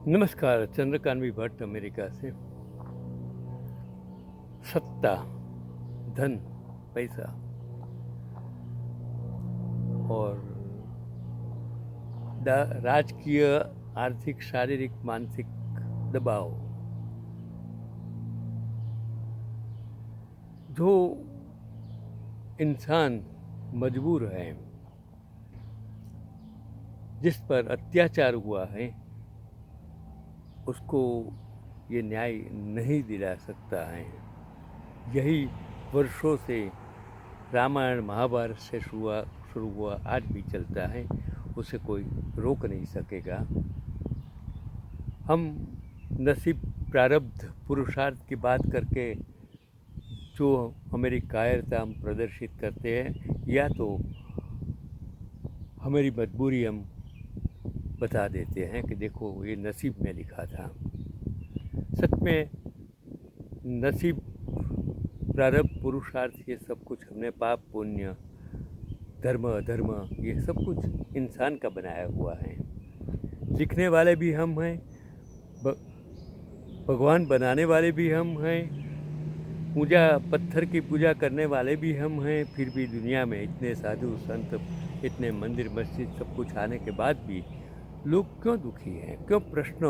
नमस्कार। चंद्रकांत भट्ट अमेरिका से। सत्ता, धन, पैसा और राजकीय, आर्थिक, शारीरिक, मानसिक दबाव जो इंसान मजबूर है, जिस पर अत्याचार हुआ है, उसको ये न्याय नहीं दिला सकता है। यही वर्षों से रामायण महाभारत से शुरू हुआ आज भी चलता है। उसे कोई रोक नहीं सकेगा। हम नसीब, प्रारब्ध, पुरुषार्थ की बात करके जो हमारी कायरता हम प्रदर्शित करते हैं, या तो हमारी मजबूरी हम बता देते हैं कि देखो ये नसीब में लिखा था। सच में नसीब, प्रारब्ध, पुरुषार्थ, ये सब कुछ हमने पाप पुण्य, धर्म अधर्म, ये सब कुछ इंसान का बनाया हुआ है। लिखने वाले भी हम हैं, भगवान बनाने वाले भी हम हैं, पूजा, पत्थर की पूजा करने वाले भी हम हैं। फिर भी दुनिया में इतने साधु संत, इतने मंदिर मस्जिद सब कुछ आने के बाद भी लोग क्यों दुखी हैं, क्यों प्रश्न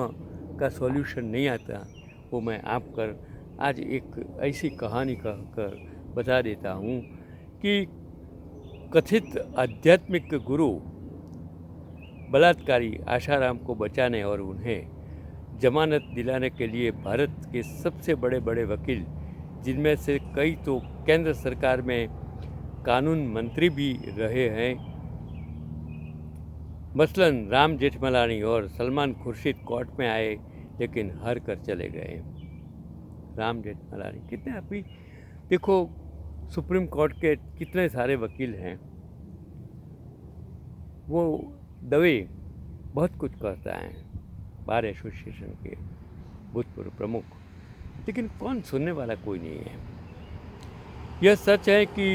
का सॉल्यूशन नहीं आता, वो मैं आप कर आज एक ऐसी कहानी कहकर बता देता हूँ कि कथित आध्यात्मिक गुरु बलात्कारी आशाराम को बचाने और उन्हें जमानत दिलाने के लिए भारत के सबसे बड़े बड़े वकील, जिनमें से कई तो केंद्र सरकार में कानून मंत्री भी रहे हैं, मसलन राम जेठमलानी और सलमान खुर्शीद, कोर्ट में आए लेकिन हार कर चले गए। राम जेठमलानी कितने, अभी देखो सुप्रीम कोर्ट के कितने सारे वकील हैं, वो दवे बहुत कुछ कहता है, बार एसोसिएशन के भूतपूर्व प्रमुख, लेकिन कौन सुनने वाला कोई नहीं है। यह सच है कि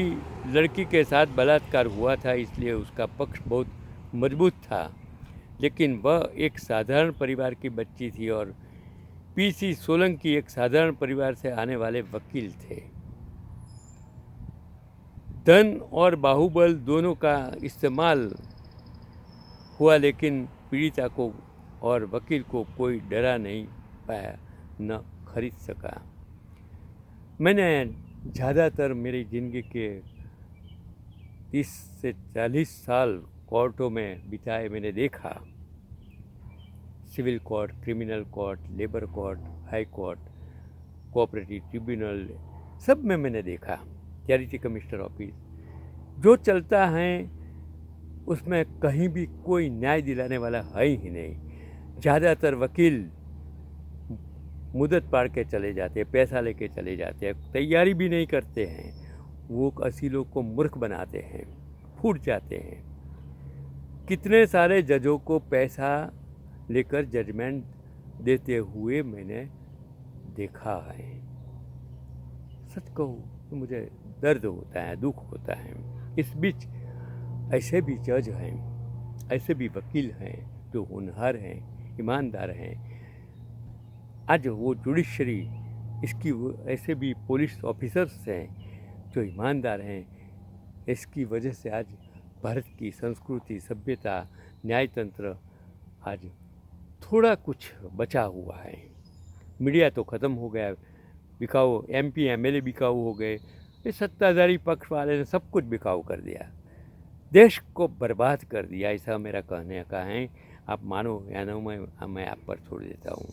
लड़की के साथ बलात्कार हुआ था, इसलिए उसका पक्ष बहुत मजबूत था, लेकिन वह एक साधारण परिवार की बच्ची थी और पीसी सोलंकी एक साधारण परिवार से आने वाले वकील थे। धन और बाहुबल दोनों का इस्तेमाल हुआ, लेकिन पीड़िता को और वकील को कोई डरा नहीं पाया, न खरीद सका। मैंने ज़्यादातर मेरी ज़िंदगी के 30 से 40 साल कोर्टों में बिताए। मैंने देखा civil court, criminal court, labour court, high court, cooperative tribunal, सब में मैंने देखा। चैरिटी कमिश्नर ऑफिस जो चलता है उसमें कहीं भी कोई न्याय दिलाने वाला है ही नहीं। ज़्यादातर वकील मुदत पाड़ के चले जाते हैं, पैसा लेके चले जाते हैं, तैयारी भी नहीं करते हैं। वो असीलों को मूर्ख बनाते हैं, फूट जाते हैं। कितने सारे जजों को पैसा लेकर जजमेंट देते हुए मैंने देखा है। सच कहूँ तो मुझे दर्द होता है, दुख होता है। इस बीच ऐसे भी जज हैं, ऐसे भी वकील हैं जो होनहार हैं, ईमानदार हैं। आज वो जुडिशरी, इसकी ऐसे भी पुलिस ऑफिसर्स हैं जो ईमानदार हैं। इसकी वजह से आज भारत की संस्कृति, सभ्यता, न्यायतंत्र आज थोड़ा कुछ बचा हुआ है। मीडिया तो ख़त्म हो गया, बिकाऊ एमपी एमएलए बिकाऊ हो गए। ये सत्ताधारी पक्ष वाले ने सब कुछ बिकाऊ कर दिया, देश को बर्बाद कर दिया। ऐसा मेरा कहने का है। आप मानो या न, मैं आप पर छोड़ देता हूँ।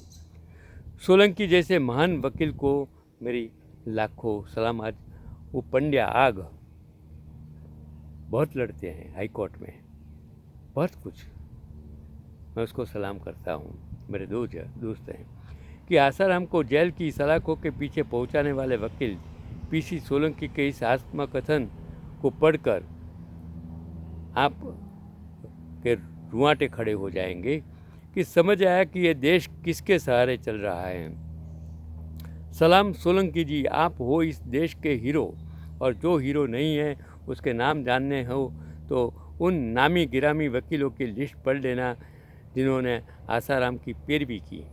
सोलंकी जैसे महान वकील को मेरी लाखों सलाम। आज वो पंड्या आग बहुत लड़ते हैं हाई कोर्ट में, बहुत कुछ, मैं उसको सलाम करता हूँ। मेरे दोस्त हैं कि आसाराम को जेल की सलाखों के पीछे पहुँचाने वाले वकील पीसी सोलंकी के इस आत्मकथन को पढ़कर आप के रुआंटे खड़े हो जाएंगे कि समझ आया कि ये देश किसके सहारे चल रहा है। सलाम सोलंकी जी, आप हो इस देश के हीरो, और जो हीरो नहीं है उसके नाम जानने हो तो उन नामी गिरामी वकीलों की लिस्ट पढ़ लेना जिन्होंने आसाराम की पैरवी की।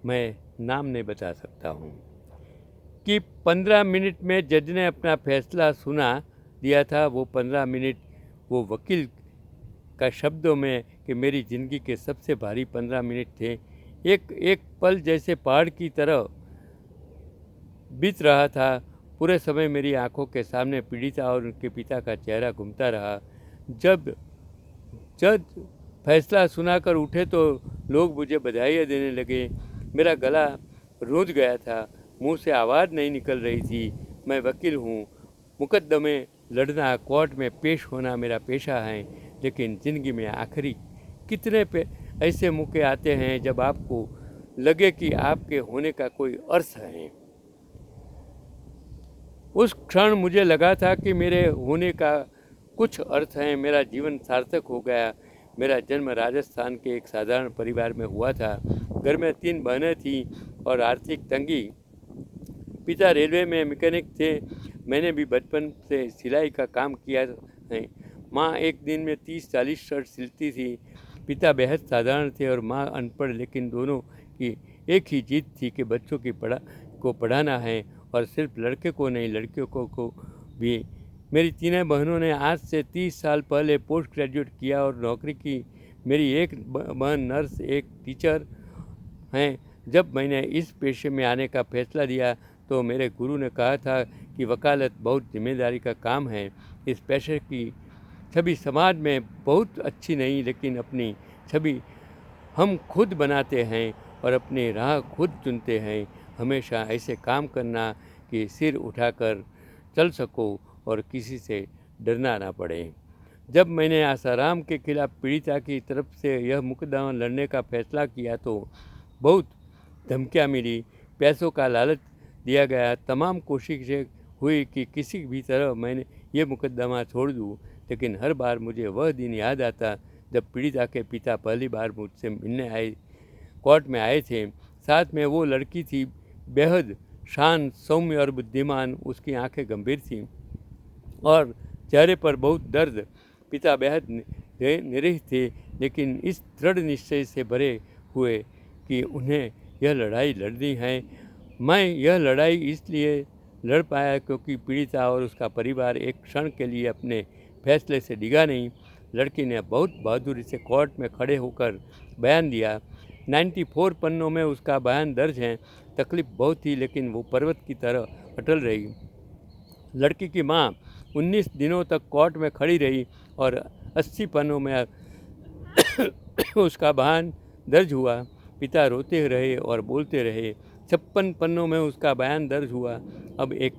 मैं नाम नहीं बता सकता हूँ कि 15 मिनट में जज ने अपना फैसला सुना दिया था। वो 15 मिनट वो वकील का शब्दों में कि मेरी ज़िंदगी के सबसे भारी 15 मिनट थे। एक एक पल जैसे पहाड़ की तरह बीत रहा था। पूरे समय मेरी आंखों के सामने पीड़िता और उनके पिता का चेहरा घूमता रहा। जब जज फैसला सुनाकर उठे तो लोग मुझे बधाइयाँ देने लगे। मेरा गला रूंध गया था, मुंह से आवाज़ नहीं निकल रही थी। मैं वकील हूँ, मुकदमे लड़ना, कोर्ट में पेश होना मेरा पेशा है, लेकिन ज़िंदगी में आखिरी कितने ऐसे मौके आते हैं जब आपको लगे कि आपके होने का कोई अर्थ है। उस क्षण मुझे लगा था कि मेरे होने का कुछ अर्थ है, मेरा जीवन सार्थक हो गया। मेरा जन्म राजस्थान के एक साधारण परिवार में हुआ था। घर में 3 बहनें थीं और आर्थिक तंगी। पिता रेलवे में मैकेनिक थे। मैंने भी बचपन से सिलाई का काम किया है। माँ एक दिन में 30-40 शर्ट सिलती थी। पिता बेहद साधारण थे और माँ अनपढ़, लेकिन दोनों की एक ही जिद थी कि बच्चों की पढ़ाना है, और सिर्फ लड़के को नहीं, लड़कियों को भी। मेरी 3 बहनों ने आज से 30 साल पहले पोस्ट ग्रेजुएट किया और नौकरी की। मेरी एक बहन नर्स, एक टीचर हैं। जब मैंने इस पेशे में आने का फैसला दिया तो मेरे गुरु ने कहा था कि वकालत बहुत जिम्मेदारी का काम है। इस पेशे की छवि समाज में बहुत अच्छी नहीं, लेकिन अपनी छवि हम खुद बनाते हैं और अपनी राह खुद चुनते हैं। हमेशा ऐसे काम करना कि सिर उठाकर चल सको और किसी से डरना ना पड़े। जब मैंने आसाराम के खिलाफ पीड़िता की तरफ से यह मुकदमा लड़ने का फैसला किया तो बहुत धमकियाँ मिली, पैसों का लालच दिया गया। तमाम कोशिशें हुई कि किसी भी तरह मैंने ये मुकदमा छोड़ दूँ, लेकिन हर बार मुझे वह दिन याद आता जब पीड़िता के पिता पहली बार मुझसे मिलने कोर्ट में आए थे। साथ में वो लड़की थी, बेहद शांत, सौम्य और बुद्धिमान। उसकी आंखें गंभीर थीं और चेहरे पर बहुत दर्द। पिता बेहद निरीह थे, लेकिन इस दृढ़ निश्चय से भरे हुए कि उन्हें यह लड़ाई लड़नी है। मैं यह लड़ाई इसलिए लड़ पाया क्योंकि पीड़िता और उसका परिवार एक क्षण के लिए अपने फैसले से डिगा नहीं। लड़की ने बहुत बहादुरी से कोर्ट में खड़े होकर बयान दिया। 94 पन्नों में उसका बयान दर्ज है। तकलीफ बहुत थी, लेकिन वो पर्वत की तरह अटल रही। लड़की की माँ 19 दिनों तक कोर्ट में खड़ी रही और 80 पन्नों में उसका बयान दर्ज हुआ। पिता रोते रहे और बोलते रहे। 56 पन्नों में उसका बयान दर्ज हुआ। अब एक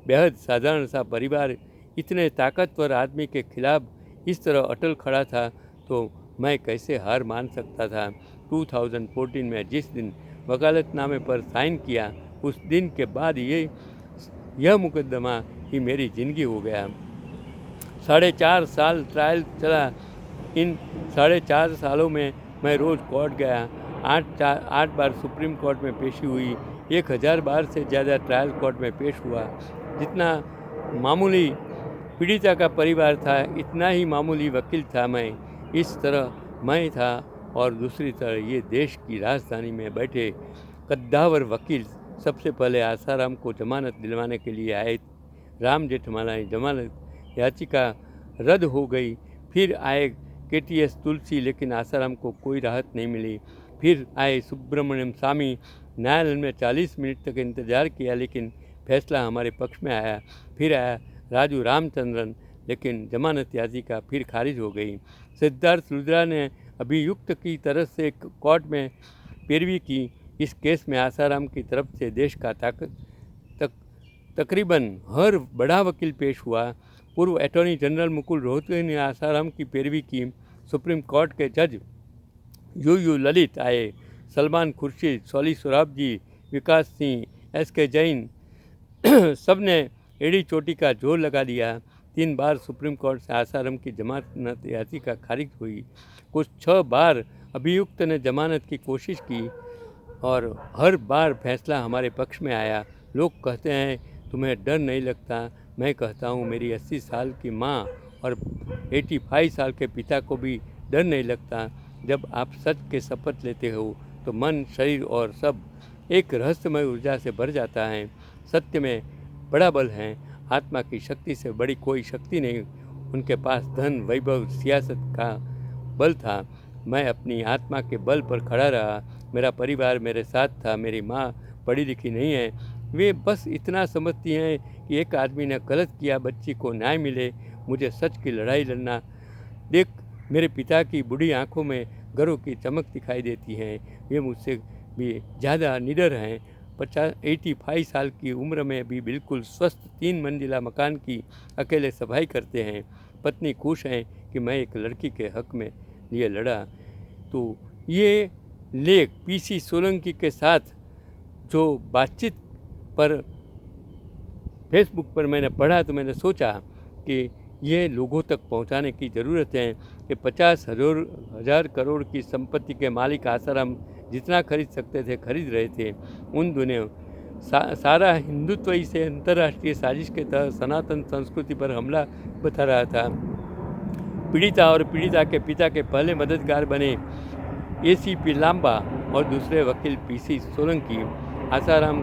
बेहद साधारण सा परिवार इतने ताकतवर आदमी के खिलाफ इस तरह अटल खड़ा था, तो मैं कैसे हार मान सकता था। 2014 में जिस दिन वकालतनामे पर साइन किया, उस दिन के बाद यह मुकदमा ही मेरी ज़िंदगी हो गया। 4.5 साल ट्रायल चला। इन 4.5 सालों में मैं रोज़ कोर्ट गया। 8 बार सुप्रीम कोर्ट में पेशी हुई। 1000 बार से ज़्यादा ट्रायल कोर्ट में पेश हुआ। जितना मामूली पीड़िता का परिवार था, इतना ही मामूली वकील था मैं। इस तरह मैं था और दूसरी तरफ ये देश की राजधानी में बैठे कद्दावर वकील सबसे पहले आसाराम को जमानत दिलवाने के लिए आए। राम जेठमलानी जमानत याचिका रद्द हो गई। फिर आए KTS तुलसी, लेकिन आसाराम को कोई राहत नहीं मिली। फिर आए सुब्रमण्यम स्वामी। न्यायालय में 40 मिनट तक इंतज़ार किया, लेकिन फैसला हमारे पक्ष में आया। फिर आया राजू रामचंद्रन, लेकिन जमानत याचिका फिर खारिज हो गई। सिद्धार्थ लुथरा ने अभियुक्त की तरफ से कोर्ट में पैरवी की। इस केस में आसाराम की तरफ से देश का तकरीबन हर बड़ा वकील पेश हुआ। पूर्व अटॉर्नी जनरल मुकुल रोहतगी ने आसाराम की पैरवी की। सुप्रीम कोर्ट के जज यू ललित आए। सलमान खुर्शीद, सोली सोराबजी, विकास सिंह, SK जैन सब ने एड़ी चोटी का जोर लगा दिया। 3 बार सुप्रीम कोर्ट से आसाराम की जमानत याचिका खारिज हुई। कुछ 6 बार अभियुक्त ने जमानत की कोशिश की और हर बार फैसला हमारे पक्ष में आया। लोग कहते हैं तुम्हें डर नहीं लगता। मैं कहता हूँ मेरी 80 साल की माँ और 85 साल के पिता को भी डर नहीं लगता। जब आप सच के शपथ लेते हो तो मन, शरीर और सब एक रहस्यमय ऊर्जा से भर जाता है। सत्य में बड़ा बल है, आत्मा की शक्ति से बड़ी कोई शक्ति नहीं। उनके पास धन, वैभव, सियासत का बल था, मैं अपनी आत्मा के बल पर खड़ा रहा। मेरा परिवार मेरे साथ था। मेरी माँ पढ़ी लिखी नहीं है, वे बस इतना समझती हैं कि एक आदमी ने गलत किया, बच्ची को न्याय मिले। मुझे सच की लड़ाई लड़ना देख मेरे पिता की बूढ़ी आंखों में गर्व की चमक दिखाई देती है। वे मुझसे भी ज़्यादा निडर हैं। 85 साल की उम्र में भी बिल्कुल स्वस्थ 3 मंजिला मकान की अकेले सफाई करते हैं। पत्नी खुश हैं कि मैं एक लड़की के हक में लिए लड़ा। तो ये लेख पीसी सोलंकी के साथ जो बातचीत पर फेसबुक पर मैंने पढ़ा, तो मैंने सोचा कि ये लोगों तक पहुंचाने की ज़रूरत है कि 50,000 करोड़ की संपत्ति के मालिक आसाराम जितना खरीद सकते थे खरीद रहे थे। उन दिनों सारा हिंदुत्व इसे अंतर्राष्ट्रीय साजिश के तहत सनातन संस्कृति पर हमला बता रहा था। पीड़िता और पीड़िता के पिता के पहले मददगार बने एसीपी लांबा और दूसरे वकील पीसी सोलंकी। आसाराम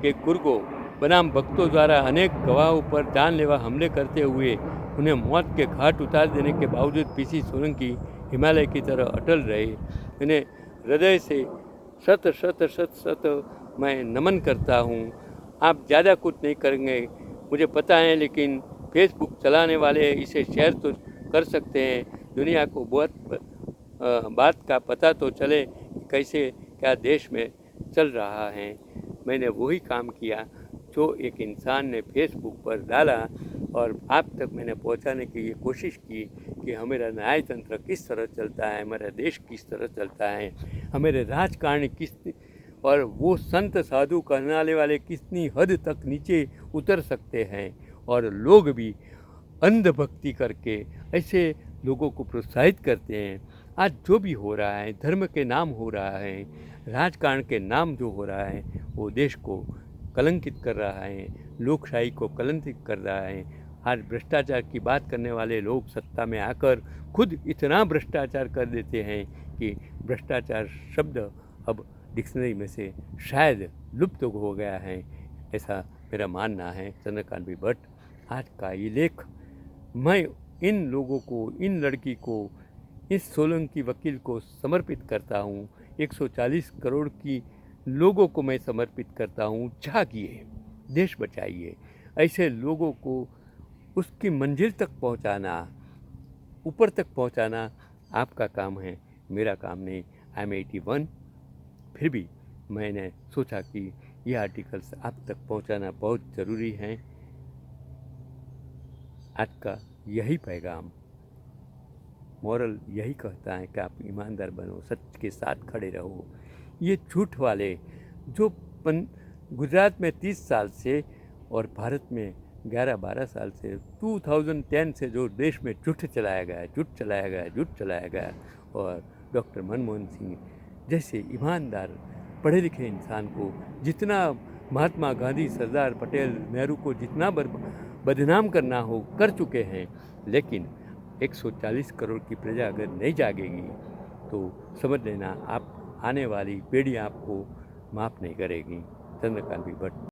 के कुर्गो बनाम भक्तों द्वारा अनेक गवाहों पर जानलेवा हमले करते हुए उन्हें मौत के घाट उतार देने के बावजूद पीसी सोलंकी हिमालय की तरह अटल रहे। इन्हें हृदय से शत शत शत शत मैं नमन करता हूँ। आप ज़्यादा कुछ नहीं करेंगे मुझे पता है, लेकिन फेसबुक चलाने वाले इसे शेयर तो कर सकते हैं। दुनिया को बात का पता तो चले कैसे क्या देश में चल रहा है। मैंने वही काम किया जो एक इंसान ने फेसबुक पर डाला और आप तक मैंने पहुंचाने की ये कोशिश की कि हमारा न्यायतंत्र किस तरह चलता है, हमारा देश किस तरह चलता है, हमारे राजकारणी किस और वो संत साधु कहलाने वाले कितनी हद तक नीचे उतर सकते हैं। और लोग भी अंधभक्ति करके ऐसे लोगों को प्रोत्साहित करते हैं। आज जो भी हो रहा है, धर्म के नाम हो रहा है, राजकारण के नाम जो हो रहा है, वो देश को कलंकित कर रहा है, लोकशाही को कलंकित कर रहा है। आज भ्रष्टाचार की बात करने वाले लोग सत्ता में आकर खुद इतना भ्रष्टाचार कर देते हैं कि भ्रष्टाचार शब्द अब डिक्शनरी में से शायद लुप्त हो गया है, ऐसा मेरा मानना है। चंद्रकांत भट्ट आज का ये लेख मैं इन लोगों को, इन लड़की को, इस सोलंकी वकील को समर्पित करता हूँ। 140 करोड़ की लोगों को मैं समर्पित करता हूँ। जागिए, देश बचाइए। ऐसे लोगों को उसकी मंजिल तक पहुँचाना, ऊपर तक पहुँचाना आपका काम है, मेरा काम नहीं। आई एम 81, फिर भी मैंने सोचा कि ये आर्टिकल्स आप तक पहुँचाना बहुत ज़रूरी है। आज का यही पैगाम, मॉरल यही कहता है कि आप ईमानदार बनो, सच के साथ खड़े रहो। ये झूठ वाले जो गुजरात में 30 साल से और भारत में 11-12 साल से 2010 से जो देश में झूठ चलाया गया, और डॉक्टर मनमोहन सिंह जैसे ईमानदार पढ़े लिखे इंसान को जितना महात्मा गांधी, सरदार पटेल, नेहरू को जितना बदनाम करना हो कर चुके हैं, लेकिन 140 करोड़ की प्रजा अगर नहीं जागेगी तो समझ लेना आप आने वाली पीढ़ी आपको माफ़ नहीं करेगी। चंद्रकांत भट्ट।